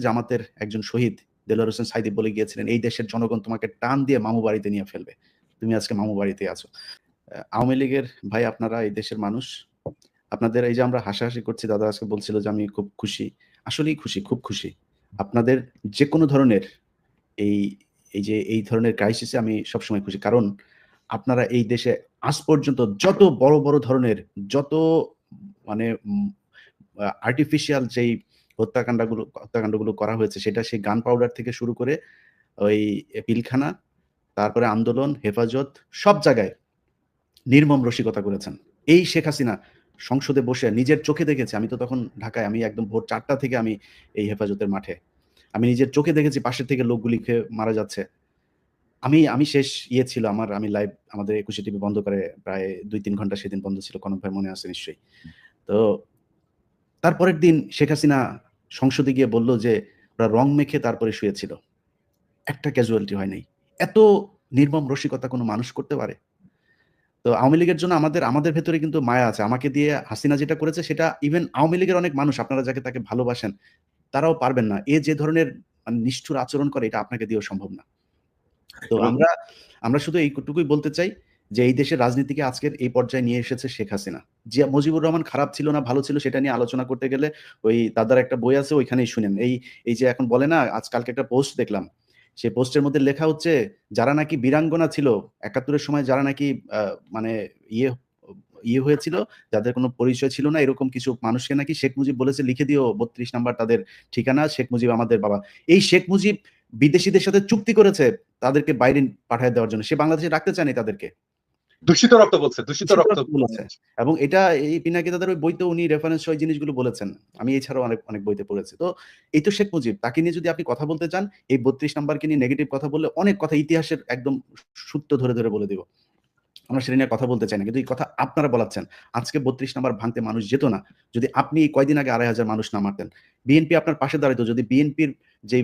জামাতের একজন শহীদ দেলোয়ার হোসেন সাঈদী বলে গিয়েছিলেন, এই দেশের জনগণ তোমাকে টান দিয়ে মামু বাড়িতে নিয়ে ফেলবে। তুমি আজকে মামু বাড়িতে আছো। আওয়ামী লীগের ভাই আপনারা এই দেশের মানুষ। আপনাদের এই যে আমরা হাসাহাসি করছি, দাদা আজকে বলছিল যে আমি খুব খুশি। আসলেই খুশি, খুব খুশি। আপনাদের যেকোনো ধরনের এই এই যে এই ধরনের ক্রাইসিসে আমি সবসময় খুশি। কারণ আপনারা এই দেশে আজ পর্যন্ত যত বড়, বড় ধরনের যত মানে আর্টিফিশিয়াল যেই হত্যাকাণ্ডগুলো করা হয়েছে, সেটা সেই গান পাউডার থেকে শুরু করে ওই পিলখানা, তারপরে আন্দোলন, হেফাজত, সব জায়গায় নির্মম রসিকতা করেছেন। এই শেখ হাসিনা সংসদে বসে নিজের চোখে দেখেছে, আমি তো তখন ঢাকায়, আমি একদম ভোর ৪টা থেকে আমি এই হেফাজতের মাঠে। আমি নিজের চোখে দেখেছি পাশের থেকে লোক গুলি খেয়ে মারা যাচ্ছে। আমি শেষ ছিল আমার, আমি লাইভ আমাদের ২১ টিভি বন্ধ করে প্রায় ২-৩ ঘন্টা সেদিন বন্ধ ছিল। কনক ভাই মনে আছে নিশ্চয়ই। তো তারপরের দিন শেখ হাসিনা সংসদে গিয়ে বলল যে ওরা রং মেখে তারপরে শুয়েছিল। একটা ক্যাজুয়ালিটি হয় নাই। এত নির্মম রসিকতা কোনো মানুষ করতে পারে? তো আওয়ামী লীগের জন্য আমাদের ভেতরে কিন্তু মায়া আছে। আমাকে দিয়ে হাসিনা যেটা করেছে সেটা ইভেন আওয়ামী লীগের অনেক মানুষ আপনারা যাকে তাকে ভালোবাসেন, তারাও পারবেন না। যে ধরনের নিষ্ঠুর আচরণ করে এটা আপনাকে দিয়েও সম্ভব না। তো এবং আমরা শুধু এইটুকুই বলতে চাই যে এই দেশের রাজনীতিকে আজকের এই পর্যায়ে নিয়ে এসেছে শেখ হাসিনা। জিয়া মুজিবুর রহমান খারাপ ছিল না ভালো ছিল সেটা নিয়ে আলোচনা করতে গেলে ওই দাদার একটা বই আছে ওইখানেই শুনেন। এই যে এখন বলে না, আজকালকে একটা পোস্ট দেখলাম। সেই পোস্টের মধ্যে লেখা হচ্ছে যারা নাকি বীরাঙ্গনা ছিল ৭১ এর সময়, যারা নাকি মানে ইয়ে ইয়ে হয়েছিল, যাদের কোনো পরিচয় ছিল না, এরকম কিছু মানুষকে নাকি শেখ মুজিব বলেছে লিখে দিও ৩২ নাম্বার তাদের ঠিকানা, শেখ মুজিব আমাদের বাবা। এই শেখ মুজিব বিদেশীদের সাথে চুক্তি করেছে তাদেরকে বাইরে পাঠায় দেওয়ার জন্য। সে বাংলাদেশে রাখতে চায়নি তাদেরকে। দূষিত রক্ত বলছে, দূষিত রক্ত বলেছে। এবং এটা এই পিনাকি দাদার ওই বইতে উনি রেফারেন্স সহ জিনিসগুলো বলেছেন। আমি এছাড়াও অনেক বইতে পড়েছি। তো এই তো শেখ মুজিব, তাকে নিয়ে যদি আপনি কথা বলতে চান, এই ৩২ নাম্বারকে নিয়ে নেগেটিভ কথা বললে অনেক কথা ইতিহাসের একদম সূত্র ধরে বলে দিব। আমরা সেটা নিয়ে কথা বলতে চাই না। কিন্তু এই কথা আপনারা বলাচ্ছেন। আজকে ৩২ নাম্বার ভাঙতে মানুষ যেত না। যদি আপনি কয়দিন আগে ২৫০০ মানুষ না মারতেন। বিএনপি আপনার পাশে দাঁড়াইতো যদি বিএনপির যে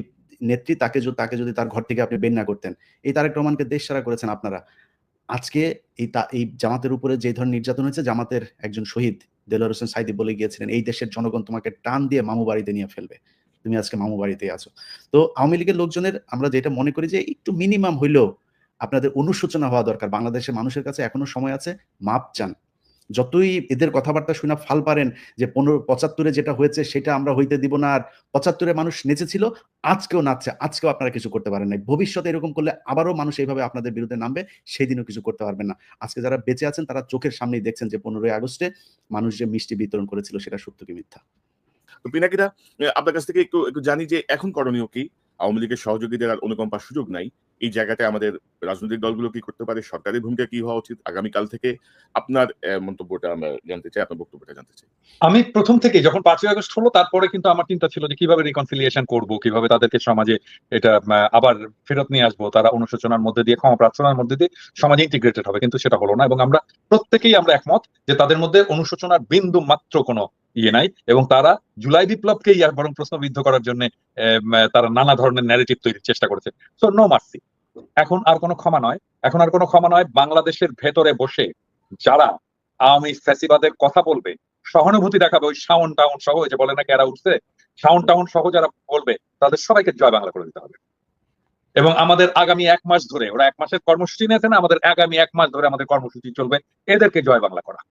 নেত্রী তাকে যদি তার ঘর থেকে আপনি বের না করতেন। এই তারেক রহমানকে দেশছাড়া করেছেন আপনারা। আজকে এই জামাতের উপরে যে ধরনের নির্যাতন হয়েছে, জামাতের একজন শহীদ দেলোয়ার হোসেন সাঈদী বলে গিয়েছিলেন, এই দেশের জনগণ তোমাকে টান দিয়ে মামু বাড়িতে নিয়ে ফেলবে। তুমি আজকে মামু বাড়িতেই আছো। তো আওয়ামী লীগের লোকজনের আমরা যেটা মনে করি যে একটু মিনিমাম হইলেও আপনাদের অনুশোচনা হওয়া দরকার। বাংলাদেশের মানুষের কাছে এখনো সময় আছে, মাপ চান। যতই এদের কথাবার্তা শুনে ফাল পারেন যে ৭৫ যেটা হয়েছে সেটা আমরা হইতে দিব না, আর ৭৫ মানুষ নেচেছিল, আজকেও নাচছে, আজকেও আপনারা কিছু করতে পারেন নাই। ভবিষ্যতে এরকম করলে আবারও মানুষ এইভাবে আপনাদের বিরুদ্ধে নামবে, সেদিনও কিছু করতে পারবেন না। আজকে যারা বেঁচে আছেন তারা চোখের সামনেই দেখছেন যে ১৫ই আগস্টে মানুষ যে মিষ্টি বিতরণ করেছিল সেটা সত্য কি মিথ্যা। পিনাকিদা, আপনার কাছ থেকে একটু জানি যে এখন করণীয় কি? আওয়ামী লীগের সহযোগীদের আর অনুকম্পার সুযোগ নাই। এই জায়গাটায় আমাদের রাজনৈতিক দলগুলো কি করতে পারে? সরকারের ভূমিকা কি হওয়া উচিত? আগামীকাল থেকে আপনার মন্তব্যটা আমরা জানতে চাই, আপনার বক্তব্যটা জানতে চাই। আমি প্রথম থেকেই যখন ৫ই আগস্ট হলো তারপরে কিন্তু আমার চিন্তা ছিল যে কিভাবে রিকনসিলিয়েশন করব, কিভাবে তাদেরকে সমাজে এটা আবার ফেরত নিয়ে আসবো, তারা অনুশোচনার মধ্যে দিয়ে, ক্ষমা প্রার্থনার মধ্যে দিয়ে সমাজে ইন্টিগ্রেটেড হবে, কিন্তু সেটা হলো না। এবং আমরা প্রত্যেকেই একমত যে তাদের মধ্যে অনুশোচনার বিন্দু মাত্র কোনো ইয়ে নাই, এবং তারা জুলাই বিপ্লবকেই বরং প্রশ্নবিদ্ধ করার জন্য তারা নানা ধরনের ন্যারেটিভ তৈরির চেষ্টা করেছে। So no mercy. এখন আর কোনো ক্ষমা নয়, এখন আর কোনো ক্ষমা নয়। বাংলাদেশের ভেতরে বসে যারা আওয়ামী ফ্যাসিবাদের কথা বলবে, সহানুভূতি দেখাবে, ওই শাওন টাউন সহ, যে বলে নাকি এরা উঠছে, শাওন টাউন সহ যারা বলবে, তাদের সবাইকে জয় বাংলা করে দিতে হবে। এবং আমাদের আগামী ১ মাস ধরে, ওরা ১ মাসের কর্মসূচি নিয়েছে না, আমাদের আগামী ১ মাস ধরে আমাদের কর্মসূচি চলবে এদেরকে জয় বাংলা করা।